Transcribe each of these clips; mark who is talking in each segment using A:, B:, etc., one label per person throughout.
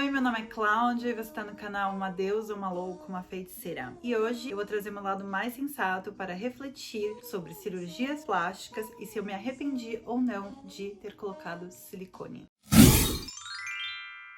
A: Oi, meu nome é Cláudia e você está no canal Uma Deusa, Uma Louca, Uma Feiticeira. E hoje eu vou trazer meu lado mais sensato para refletir sobre cirurgias plásticas e se eu me arrependi ou não de ter colocado silicone.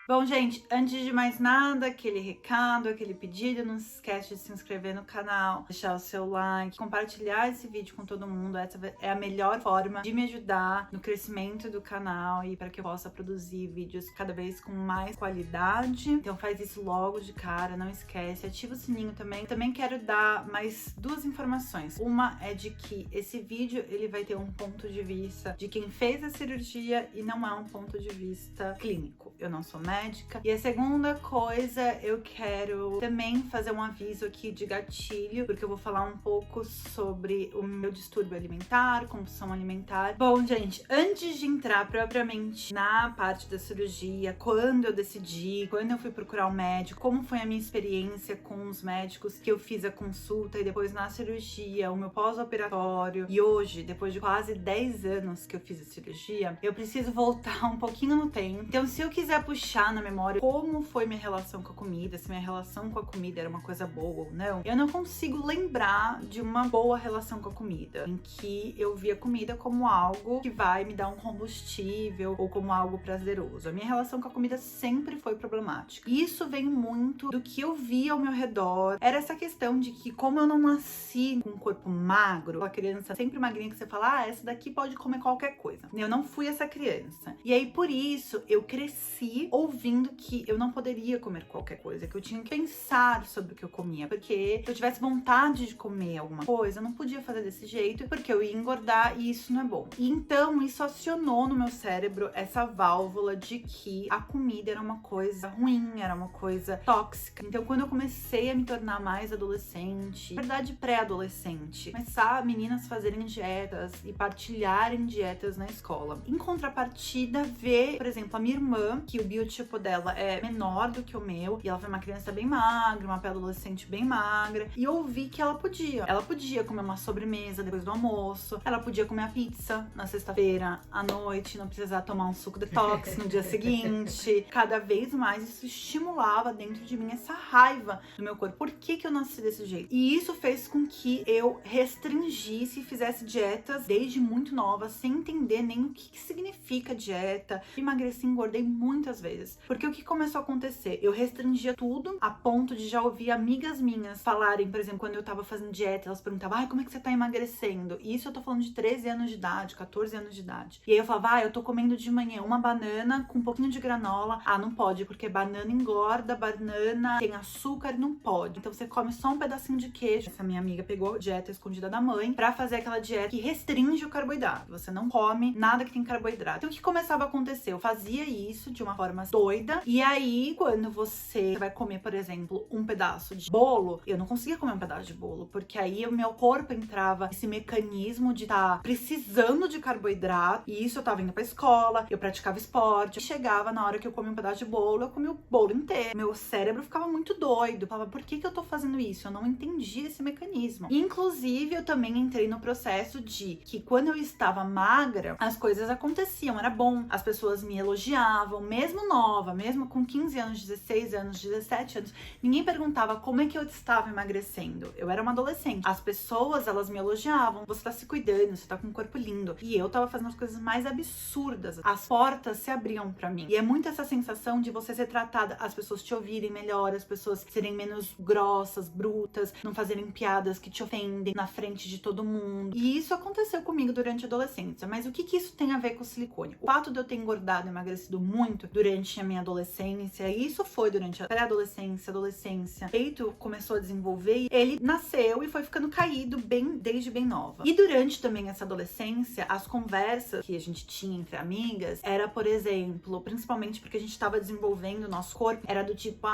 A: Bom, gente, antes de mais nada, aquele recado, aquele pedido, não se esquece de se inscrever no canal, deixar o seu like, compartilhar esse vídeo com todo mundo. Essa é a melhor forma de me ajudar no crescimento do canal e para que eu possa produzir vídeos cada vez com mais qualidade. Então faz isso logo de cara, não esquece, ativa o sininho também. Também quero dar mais duas informações. Uma é de que esse vídeo ele vai ter um ponto de vista de quem fez a cirurgia e não é um ponto de vista clínico. Eu não sou médica. E a segunda coisa, eu quero também fazer um aviso aqui de gatilho, porque eu vou falar um pouco sobre o meu distúrbio alimentar, compulsão alimentar. Bom, gente, antes de entrar propriamente na parte da cirurgia, quando eu decidi, quando eu fui procurar um médico, como foi a minha experiência com os médicos que eu fiz a consulta e depois na cirurgia, o meu pós-operatório, e hoje, depois de quase 10 anos que eu fiz a cirurgia, eu preciso voltar um pouquinho no tempo. Então, se eu quiser puxar na memória como foi minha relação com a comida, se minha relação com a comida era uma coisa boa ou não, eu não consigo lembrar de uma boa relação com a comida, em que eu via a comida como algo que vai me dar um combustível ou como algo prazeroso. A minha relação com a comida sempre foi problemática. E isso vem muito do que eu via ao meu redor. Era essa questão de que, como eu não nasci com um corpo magro, a criança sempre magrinha que você fala, essa daqui pode comer qualquer coisa. Eu não fui essa criança. E aí, por isso, eu cresci ouvindo que eu não poderia comer qualquer coisa, que eu tinha que pensar sobre o que eu comia, porque se eu tivesse vontade de comer alguma coisa, eu não podia fazer desse jeito, porque eu ia engordar e isso não é bom. E então isso acionou no meu cérebro essa válvula de que a comida era uma coisa ruim, era uma coisa tóxica. Então quando eu comecei a me tornar mais adolescente, na verdade pré-adolescente, começar meninas fazerem dietas e partilharem dietas na escola. Em contrapartida, ver, por exemplo, a minha irmã, que o biotipo dela é menor do que o meu, e ela foi uma criança bem magra, uma pré-adolescente bem magra, e eu vi que ela podia comer uma sobremesa depois do almoço, ela podia comer a pizza na sexta-feira à noite, não precisar tomar um suco detox no dia seguinte. Cada vez mais isso estimulava dentro de mim essa raiva do meu corpo. Por que eu nasci desse jeito? E isso fez com que eu restringisse e fizesse dietas desde muito nova, sem entender nem o que significa dieta. Emagreci, engordei muitas vezes. Porque o que começou a acontecer? Eu restringia tudo a ponto de já ouvir amigas minhas falarem, por exemplo, quando eu tava fazendo dieta, elas perguntavam, como é que você tá emagrecendo? E isso eu tô falando de 13 anos de idade, 14 anos de idade. E aí eu falava, eu tô comendo de manhã uma banana com um pouquinho de granola. Não pode, porque banana engorda, banana tem açúcar, não pode. Então você come só um pedacinho de queijo. Essa minha amiga pegou dieta escondida da mãe pra fazer aquela dieta que restringe o carboidrato. Você não come nada que tem carboidrato. Então o que começava a acontecer? Eu fazia isso de uma forma doida, e aí quando você vai comer, por exemplo, um pedaço de bolo, eu não conseguia comer um pedaço de bolo, porque aí o meu corpo entrava nesse mecanismo de estar precisando de carboidrato, e isso eu tava indo pra escola, eu praticava esporte, chegava na hora que eu comia um pedaço de bolo, eu comia o bolo inteiro, meu cérebro ficava muito doido, eu falava, por que eu tô fazendo isso? Eu não entendi esse mecanismo. Inclusive, eu também entrei no processo de que quando eu estava magra, as coisas aconteciam, era bom, as pessoas me elogiavam, mesmo nova, mesmo com 15 anos, 16 anos, 17 anos, ninguém perguntava como é que eu estava emagrecendo. Eu era uma adolescente. As pessoas, elas me elogiavam. Você tá se cuidando, você tá com um corpo lindo. E eu tava fazendo as coisas mais absurdas. As portas se abriam pra mim. E é muito essa sensação de você ser tratada, as pessoas te ouvirem melhor, as pessoas serem menos grossas, brutas, não fazerem piadas que te ofendem na frente de todo mundo. E isso aconteceu comigo durante a adolescência. Mas o que isso tem a ver com o silicone? O fato de eu ter engordado e emagrecido muito durante a minha adolescência, e isso foi durante a pré-adolescência, adolescência, o peito começou a desenvolver e ele nasceu e foi ficando caído desde bem nova. E durante também essa adolescência, as conversas que a gente tinha entre amigas era, por exemplo, principalmente porque a gente tava desenvolvendo o nosso corpo, era do tipo,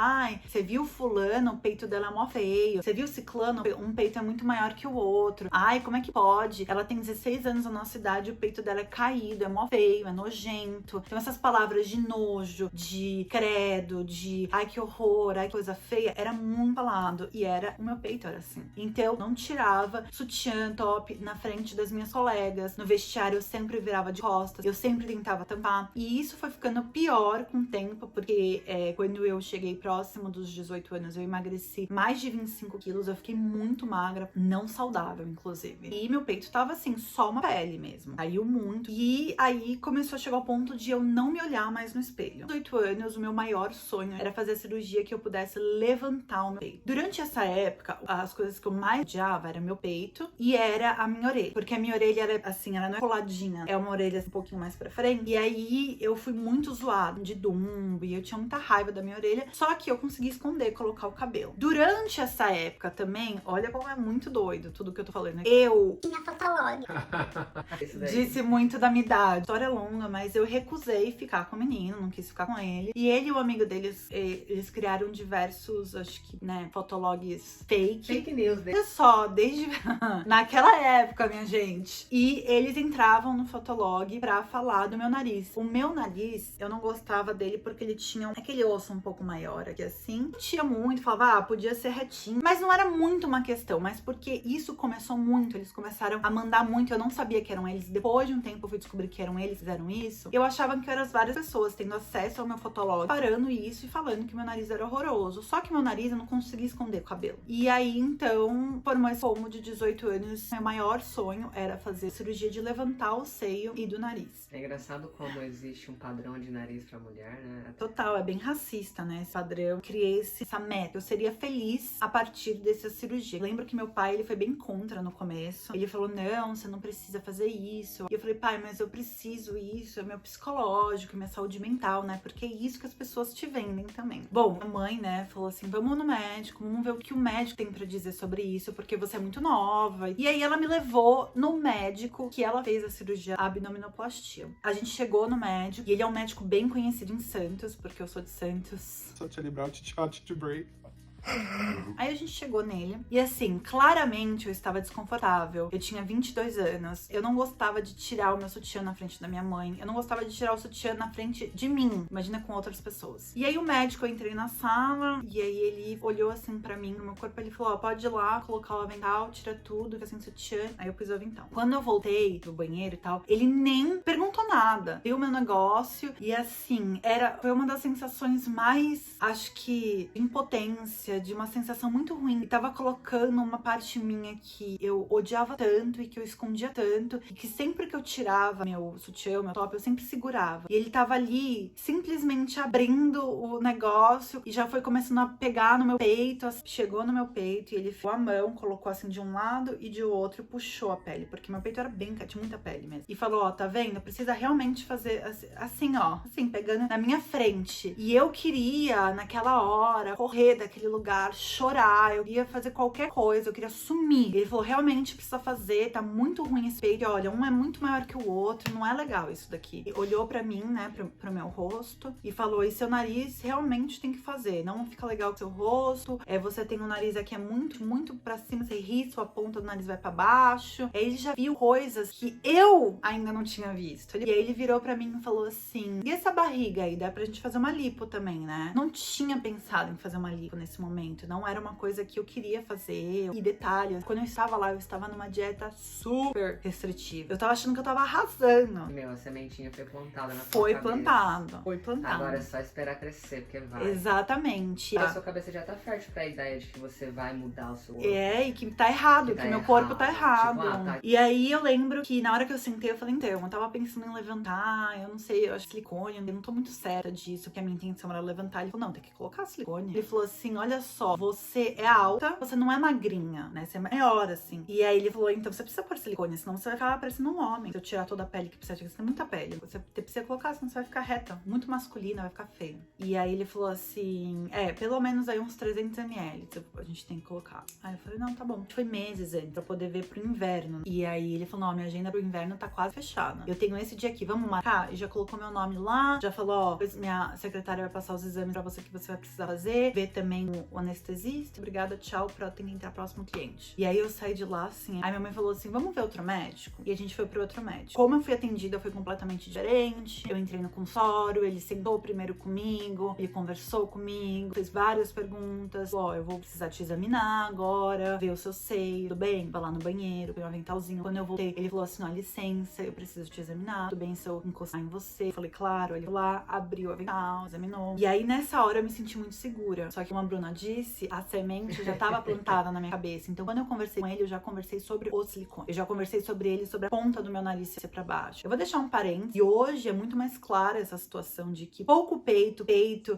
A: você viu fulano, o peito dela é mó feio, você viu ciclano, um peito é muito maior que o outro, como é que pode? Ela tem 16 anos da nossa idade, o peito dela é caído, é mó feio, é nojento. Então essas palavras de nojo, de credo, de ai que horror, ai que coisa feia, era muito falado. E era, o meu peito era assim. Então eu não tirava sutiã, top na frente das minhas colegas. No vestiário eu sempre virava de costas, eu sempre tentava tampar. E isso foi ficando pior com o tempo, porque quando eu cheguei próximo dos 18 anos, eu emagreci mais de 25 quilos, eu fiquei muito magra, não saudável, inclusive. E meu peito tava assim, só uma pele mesmo. Caiu muito. E aí começou a chegar ao ponto de eu não me olhar mais no espelho. Aos 18 anos, o meu maior sonho era fazer a cirurgia que eu pudesse levantar o meu peito. Durante essa época, as coisas que eu mais odiava era meu peito e era a minha orelha. Porque a minha orelha era assim, ela não é coladinha, é uma orelha assim, um pouquinho mais pra frente. E aí eu fui muito zoada de dumbo e eu tinha muita raiva da minha orelha. Só que eu consegui esconder, colocar o cabelo. Durante essa época também, olha como é muito doido tudo que eu tô falando. Eu
B: Tinha fotolog.
A: disse muito da minha idade. História longa, mas eu recusei ficar com o menino, não quis ficar com ele. E ele e o amigo deles, eles criaram diversos, acho que, né, fotologs
C: Fake news, né?
A: Olha só, desde naquela época, minha gente. E eles entravam no fotolog pra falar do meu nariz. O meu nariz, eu não gostava dele porque ele tinha aquele osso um pouco maior aqui assim. Tinha muito, falava, podia ser retinho. Mas não era muito uma questão, mas porque isso começou muito. Eles começaram a mandar muito, eu não sabia que eram eles. Depois de um tempo eu fui descobrir que eram eles que fizeram isso. Eu achava que eram as várias pessoas tendo acesso ao meu fotolog, parando isso e falando que meu nariz era horroroso. Só que meu nariz eu não conseguia esconder o cabelo. E aí, então, formou esse fomo de 18 anos. Meu maior sonho era fazer cirurgia de levantar o seio e do nariz.
C: É engraçado como existe um padrão de nariz pra mulher, né?
A: Total, é bem racista, né? Esse padrão. Eu criei essa meta. Eu seria feliz a partir dessa cirurgia. Eu lembro que meu pai, ele foi bem contra no começo. Ele falou, não, você não precisa fazer isso. E eu falei, pai, mas eu preciso isso. É meu psicológico, minha saúde mental, né? Porque é isso que as pessoas te vendem também. Bom, a mãe, né, falou assim, vamos no médico, vamos ver o que o médico tem pra dizer sobre isso, porque você é muito nova. E aí ela me levou no médico que ela fez a cirurgia abdominoplastia. A gente chegou no médico, e ele é um médico bem conhecido em Santos, porque eu sou de Santos.
D: Só te lembrar o tchau to break.
A: Aí a gente chegou nele e assim, claramente eu estava desconfortável. Eu tinha 22 anos. Eu não gostava de tirar o meu sutiã na frente da minha mãe. Eu não gostava de tirar o sutiã na frente de mim. Imagina com outras pessoas. E aí o médico, eu entrei na sala e aí ele olhou assim pra mim, no meu corpo, ele falou, ó, pode ir lá, colocar o avental, tira tudo, fica sem sutiã. Aí eu pus o avental. Quando eu voltei do banheiro e tal, ele nem perguntou nada. Deu o meu negócio e assim, foi uma das sensações mais, acho que, de impotência, de uma sensação muito ruim. E tava colocando uma parte minha que eu odiava tanto e que eu escondia tanto, e que sempre que eu tirava meu sutiã, meu top, eu sempre segurava. E ele tava ali simplesmente abrindo o negócio e já foi começando a pegar no meu peito, chegou no meu peito e ele ficou a mão, colocou assim de um lado e de outro e puxou a pele, porque meu peito era bem, tinha muita pele mesmo. E falou, ó, tá vendo? Precisa realmente fazer assim, ó, assim, pegando na minha frente. E eu queria, naquela hora, correr daquele lugar, chorar, eu ia fazer qualquer coisa, eu queria sumir. Ele falou, realmente precisa fazer, tá muito ruim esse peito, olha, um é muito maior que o outro, não é legal isso daqui. E olhou pra mim, né, pro meu rosto e falou, e seu nariz realmente tem que fazer, não fica legal com seu rosto, você tem um nariz aqui muito pra cima, você ri, sua ponta do nariz vai pra baixo. Aí ele já viu coisas que eu ainda não tinha visto. E aí ele virou pra mim e falou assim, e essa barriga aí, dá pra gente fazer uma lipo também, né? Não tinha pensado em fazer uma lipo nesse momento, não era uma coisa que eu queria fazer. E detalhes, quando eu estava lá, eu estava numa dieta super restritiva. Eu tava achando que eu tava arrasando.
C: Meu, a sementinha foi plantada na sua
A: Foi
C: cabeça.
A: plantado, foi plantado.
C: Agora é só esperar crescer, porque vai.
A: Exatamente.
C: A sua cabeça já tá fértil pra ideia de que você vai mudar o seu corpo.
A: E que tá errado, que meu corpo tá errado.
C: Tipo, tá.
A: E aí eu lembro que na hora que eu sentei, eu falei, então, eu tava pensando em levantar, eu não sei, eu acho silicone, eu não tô muito certa disso, porque a minha intenção era levantar. Ele falou, não, tem que colocar silicone. Ele falou assim, olha só, você é alta, você não é magrinha, né? Você é maior, assim. E aí ele falou, então você precisa pôr silicone, senão você vai ficar parecendo um homem. Se eu tirar toda a pele que precisa, você tem muita pele. Você precisa colocar, senão você vai ficar reta, muito masculina, vai ficar feia. E aí ele falou assim, pelo menos aí uns 300 ml a gente tem que colocar. Aí eu falei, não, tá bom. Foi meses antes pra poder ver pro inverno. E aí ele falou, não, minha agenda pro inverno tá quase fechada. Eu tenho esse dia aqui, vamos marcar? E já colocou meu nome lá, já falou, ó, minha secretária vai passar os exames pra você que você vai precisar fazer, ver também o anestesista, obrigada, tchau, pra atender a próximo cliente. E aí eu saí de lá, assim, aí minha mãe falou assim, vamos ver outro médico? E a gente foi pro outro médico. Como eu fui atendida, foi completamente diferente. Eu entrei no consultório, ele sentou primeiro comigo, ele conversou comigo, fez várias perguntas. Ó, eu vou precisar te examinar agora, ver o seu seio, tudo bem? Vai lá no banheiro, pegar um aventalzinho. Quando eu voltei, ele falou assim, ó, licença, eu preciso te examinar, tudo bem se eu encostar em você? Eu falei, claro. Ele foi lá, abriu o avental, examinou. E aí, nessa hora, eu me senti muito segura. Só que, como a Bruna disse, a semente já tava plantada na minha cabeça. Então, quando eu conversei com ele, eu já conversei sobre o silicone. Eu já conversei sobre ele, sobre a ponta do meu nariz ser pra baixo. Eu vou deixar um parênteses. E hoje é muito mais clara essa situação de que pouco peito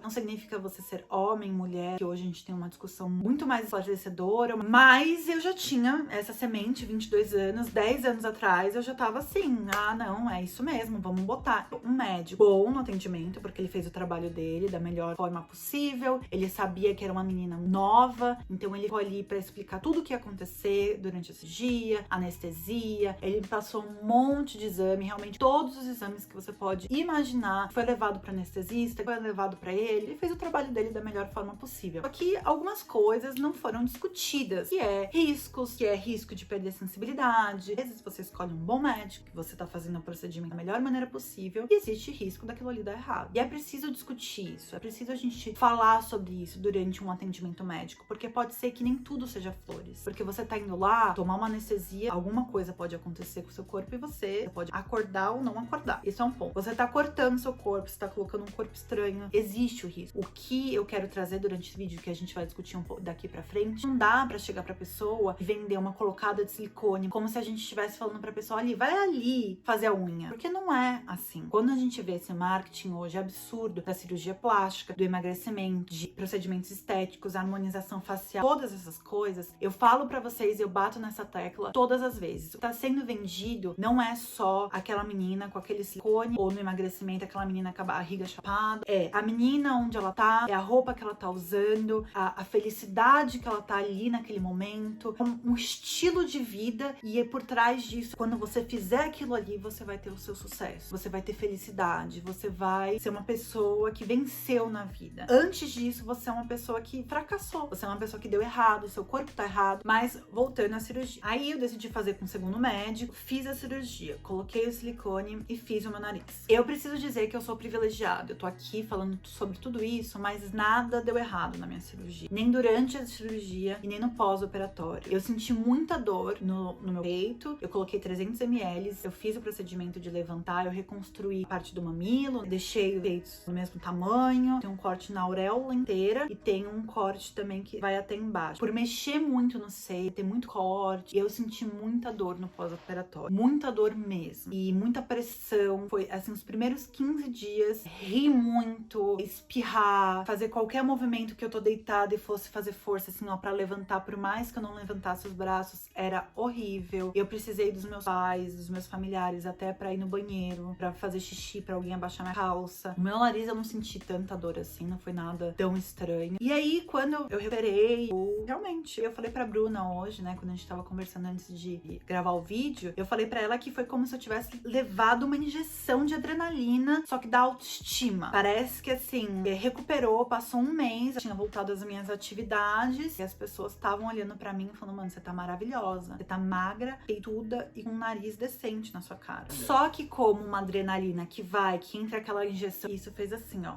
A: não significa você ser homem, mulher, que hoje a gente tem uma discussão muito mais esclarecedora. Mas eu já tinha essa semente, 22 anos, 10 anos atrás, eu já tava assim, ah, não, é isso mesmo, vamos botar. Um médico bom no atendimento, porque ele fez o trabalho dele da melhor forma possível, ele sabia que era uma menina nova, então ele foi ali pra explicar tudo o que ia acontecer durante esse dia, anestesia, ele me passou um monte de exame, realmente todos os exames que você pode imaginar, foi levado pra anestesista, foi levado pra ele fez o trabalho dele da melhor forma possível. Só que algumas coisas não foram discutidas, que é riscos, que é risco de perder sensibilidade. Às vezes você escolhe um bom médico, que você tá fazendo o procedimento da melhor maneira possível, e existe risco daquilo ali dar errado. E é preciso discutir isso, é preciso a gente falar sobre isso durante um atendimento médico, porque pode ser que nem tudo seja flores. Porque você tá indo lá, tomar uma anestesia, alguma coisa pode acontecer com o seu corpo e você pode acordar ou não acordar. Isso é um ponto. Você tá cortando seu corpo, você tá colocando um corpo estranho, existe o risco. O que eu quero trazer durante esse vídeo, que a gente vai discutir um pouco daqui pra frente, não dá pra chegar pra pessoa e vender uma colocada de silicone, como se a gente estivesse falando pra pessoa ali, vai ali fazer a unha. Porque não é assim. Quando a gente vê esse marketing hoje absurdo da cirurgia plástica, do emagrecimento, de procedimentos estéticos, harmonização facial, todas essas coisas, eu falo pra vocês, eu bato nessa tecla todas as vezes. O que tá sendo vendido não é só aquela menina com aquele silicone, ou no emagrecimento, aquela menina com a barriga chapada. É a menina onde ela tá, é a roupa que ela tá usando, a felicidade que ela tá ali naquele momento, um estilo de vida, e é por trás disso, quando você fizer aquilo ali, você vai ter o seu sucesso, você vai ter felicidade, você vai ser uma pessoa que venceu na vida. Antes disso, você é uma pessoa que fracassou, você é uma pessoa que deu errado, seu corpo tá errado. Mas voltando à cirurgia, aí eu decidi fazer com o segundo médico, fiz a cirurgia, coloquei o silicone e fiz o meu nariz. Eu preciso dizer que eu sou privilegiada, eu tô aqui falando sobre tudo isso, mas nada deu errado na minha cirurgia, nem durante a cirurgia e nem no pós-operatório. Eu senti muita dor no meu peito, eu coloquei 300 ml, eu fiz o procedimento de levantar, eu reconstruí parte do mamilo, deixei os peitos do mesmo tamanho, tem um corte na auréola inteira e tem um corte também que vai até embaixo. Por mexer muito no seio, ter muito corte, eu senti muita dor no pós-operatório, muita dor mesmo, e muita pressão. Foi assim, os primeiros 15 dias, ri muito, espirrar, fazer qualquer movimento que eu tô deitada e fosse fazer força assim, ó, pra levantar, por mais que eu não levantasse os braços, era horrível. Eu precisei dos meus pais, dos meus familiares, até pra ir no banheiro, pra fazer xixi, pra alguém abaixar minha calça. O meu nariz eu não senti tanta dor assim, não foi nada tão estranho. E aí, quando eu recuperei, realmente, eu falei pra Bruna hoje, né, quando a gente tava conversando antes de gravar o vídeo, eu falei pra ela que foi como se eu tivesse levado uma injeção de adrenalina, só que da autoestima. Parece que assim, recuperou, passou um mês, eu tinha voltado às minhas atividades e as pessoas estavam olhando pra mim e falando, mano, você tá maravilhosa, você tá magra, peituda e com um nariz decente na sua cara. Só que como uma adrenalina que entra aquela injeção, isso fez assim, ó.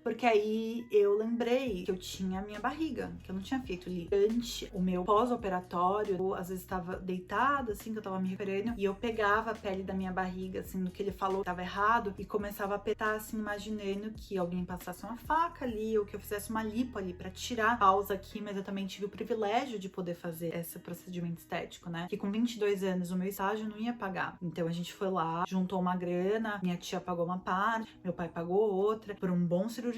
A: Porque aí eu lembrei que eu tinha a minha barriga, que eu não tinha feito ali. Durante o meu pós-operatório, eu às vezes estava deitada, assim, que eu tava me recuperando, e eu pegava a pele da minha barriga, assim, do que ele falou que tava errado, e começava a apertar, assim, imaginando que alguém passasse uma faca ali, ou que eu fizesse uma lipo ali pra tirar a pausa aqui, mas eu também tive o privilégio de poder fazer esse procedimento estético, né? Que com 22 anos o meu estágio não ia pagar. Então a gente foi lá, juntou uma grana, minha tia pagou uma parte, meu pai pagou outra, por um bom cirurgião,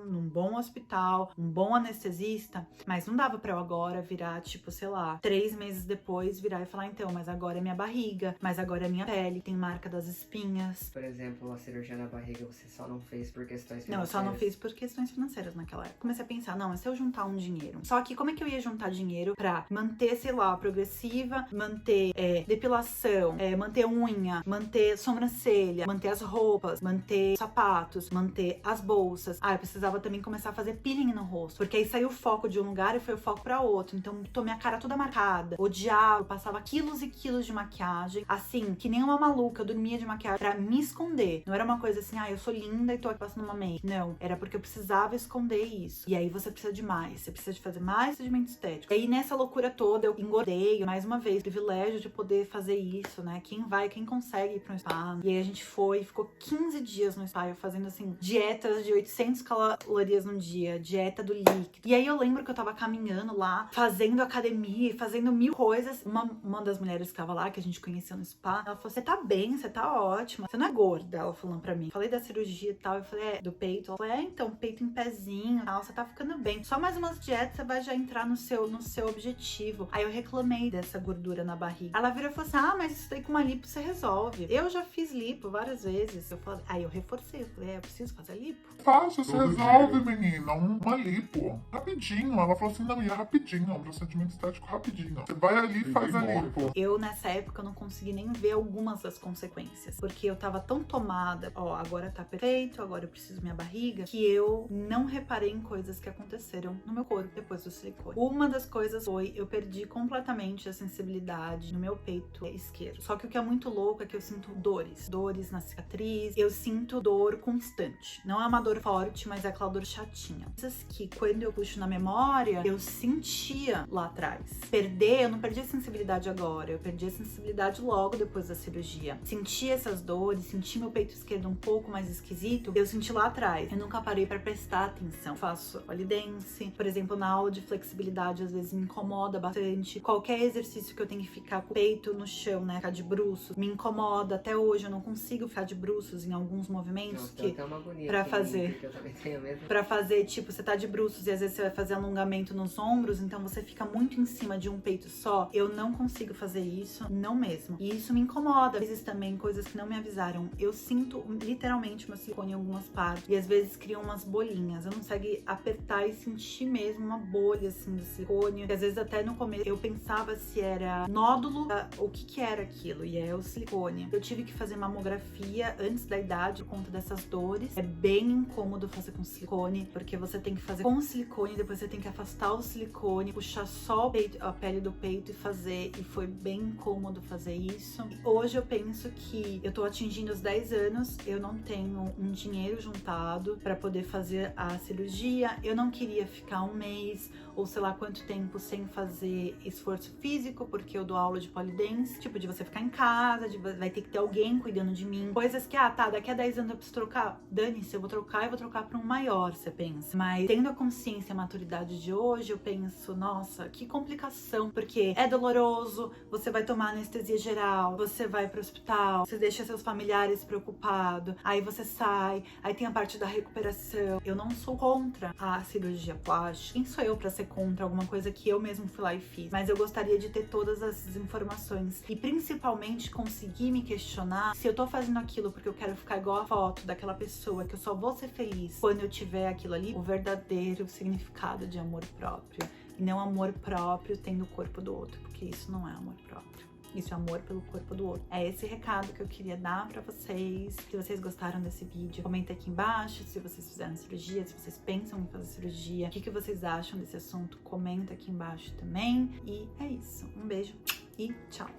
A: num bom hospital, um bom anestesista, mas não dava pra eu agora virar, tipo, sei lá, 3 meses depois virar e falar, então, mas agora é minha barriga, mas agora é minha pele, tem marca das espinhas.
C: Por exemplo, a cirurgia na barriga você só não fez por questões financeiras?
A: Não, eu só não fiz por questões financeiras naquela época. Comecei a pensar, não, mas se eu juntar um dinheiro? Só que como é que eu ia juntar dinheiro pra manter, sei lá, progressiva, manter depilação, manter unha, manter sobrancelha, manter as roupas, manter sapatos, manter as bolsas, bolsas. Eu precisava também começar a fazer peeling no rosto, porque aí saiu o foco de um lugar e foi o foco pra outro. Então, tô minha cara toda marcada, odiava, eu passava quilos e quilos de maquiagem, assim, que nem uma maluca, eu dormia de maquiagem pra me esconder. Não era uma coisa assim, eu sou linda e tô aqui passando uma make. Não, era porque eu precisava esconder isso. E aí você precisa de mais, você precisa de fazer mais procedimento estético. E aí nessa loucura toda eu engordei, mais uma vez, privilégio de poder fazer isso, né? Quem consegue ir pra um spa. E aí a gente ficou 15 dias no spa, eu fazendo assim, dietas de 800 calorias no dia, dieta do líquido. E aí eu lembro que eu tava caminhando lá, fazendo academia, fazendo mil coisas. Uma das mulheres que tava lá, que a gente conheceu no spa, ela falou, você tá bem, você tá ótima, você não é gorda, ela falando pra mim. Falei da cirurgia e tal, eu falei, do peito. Ela falou, então, peito em pezinho e tal, você tá ficando bem. Só mais umas dietas, você vai já entrar no seu objetivo. Aí eu reclamei dessa gordura na barriga. Ela virou e falou assim, mas isso daí com uma lipo você resolve. Eu já fiz lipo várias vezes. Aí eu reforcei, eu falei, eu preciso fazer lipo?
B: Fácil, você resolve, menina. Uma lipo. Rapidinho. Ela falou assim, não, e é rapidinho. Um procedimento estético rapidinho. Você vai ali e faz a lipo.
A: Eu, nessa época, eu não consegui nem ver algumas das consequências. Porque eu tava tão tomada, agora tá perfeito, agora eu preciso minha barriga, que eu não reparei em coisas que aconteceram no meu corpo depois do silicone. Uma das coisas foi, eu perdi completamente a sensibilidade no meu peito esquerdo. Só que o que é muito louco é que eu sinto dores na cicatriz, eu sinto dor constante. Não é uma dor forte, mas é aquela dor chatinha. Coisas que quando eu puxo na memória, eu sentia lá atrás. Eu não perdi a sensibilidade agora, eu perdi a sensibilidade logo depois da cirurgia. Senti essas dores, senti meu peito esquerdo um pouco mais esquisito, eu senti lá atrás. Eu nunca parei pra prestar atenção. Faço polidense, por exemplo, na aula de flexibilidade, às vezes me incomoda bastante. Qualquer exercício que eu tenho que ficar com o peito no chão, né, ficar de bruços, me incomoda. Até hoje eu não consigo ficar de bruços em alguns movimentos pra fazer.
C: Eu também tenho a mesma.
A: Pra fazer, tipo, você tá de bruços e às vezes você vai fazer alongamento nos ombros, então você fica muito em cima de um peito só. Eu não consigo fazer isso, não mesmo. E isso me incomoda. Às vezes também coisas que não me avisaram. Eu sinto literalmente meu silicone em algumas partes e às vezes criam umas bolinhas. Eu não consigo apertar e sentir mesmo uma bolha assim do silicone. E às vezes até no começo eu pensava se era nódulo, o que era aquilo, e é o silicone. Eu tive que fazer mamografia antes da idade por conta dessas dores. É bem incômodo fazer com silicone, porque você tem que fazer com silicone, depois você tem que afastar o silicone, puxar só o peito, a pele do peito e fazer, e foi bem incômodo fazer isso. E hoje eu penso que eu tô atingindo os 10 anos, eu não tenho um dinheiro juntado pra poder fazer a cirurgia, eu não queria ficar um mês ou sei lá quanto tempo sem fazer esforço físico, porque eu dou aula de polidense, tipo, de você ficar em casa, vai ter que ter alguém cuidando de mim, coisas que, daqui a 10 anos eu preciso trocar, dane-se, eu vou trocar pra um maior, você pensa. Mas tendo a consciência e a maturidade de hoje, eu penso, nossa, que complicação, porque é doloroso, você vai tomar anestesia geral, você vai pro hospital, você deixa seus familiares preocupados, aí você sai, aí tem a parte da recuperação. Eu não sou contra a cirurgia plástica, quem sou eu pra ser contra alguma coisa que eu mesmo fui lá e fiz? Mas eu gostaria de ter todas essas informações e principalmente conseguir me questionar se eu tô fazendo aquilo porque eu quero ficar igual a foto daquela pessoa, que eu só vou ser feliz quando eu tiver aquilo ali, o verdadeiro significado de amor próprio, e não amor próprio tendo o corpo do outro, porque isso não é amor próprio. Isso é amor pelo corpo do outro. É esse recado que eu queria dar pra vocês. Se vocês gostaram desse vídeo, comenta aqui embaixo se vocês fizeram cirurgia, se vocês pensam em fazer cirurgia, o que vocês acham desse assunto, comenta aqui embaixo também. E é isso. Um beijo e tchau!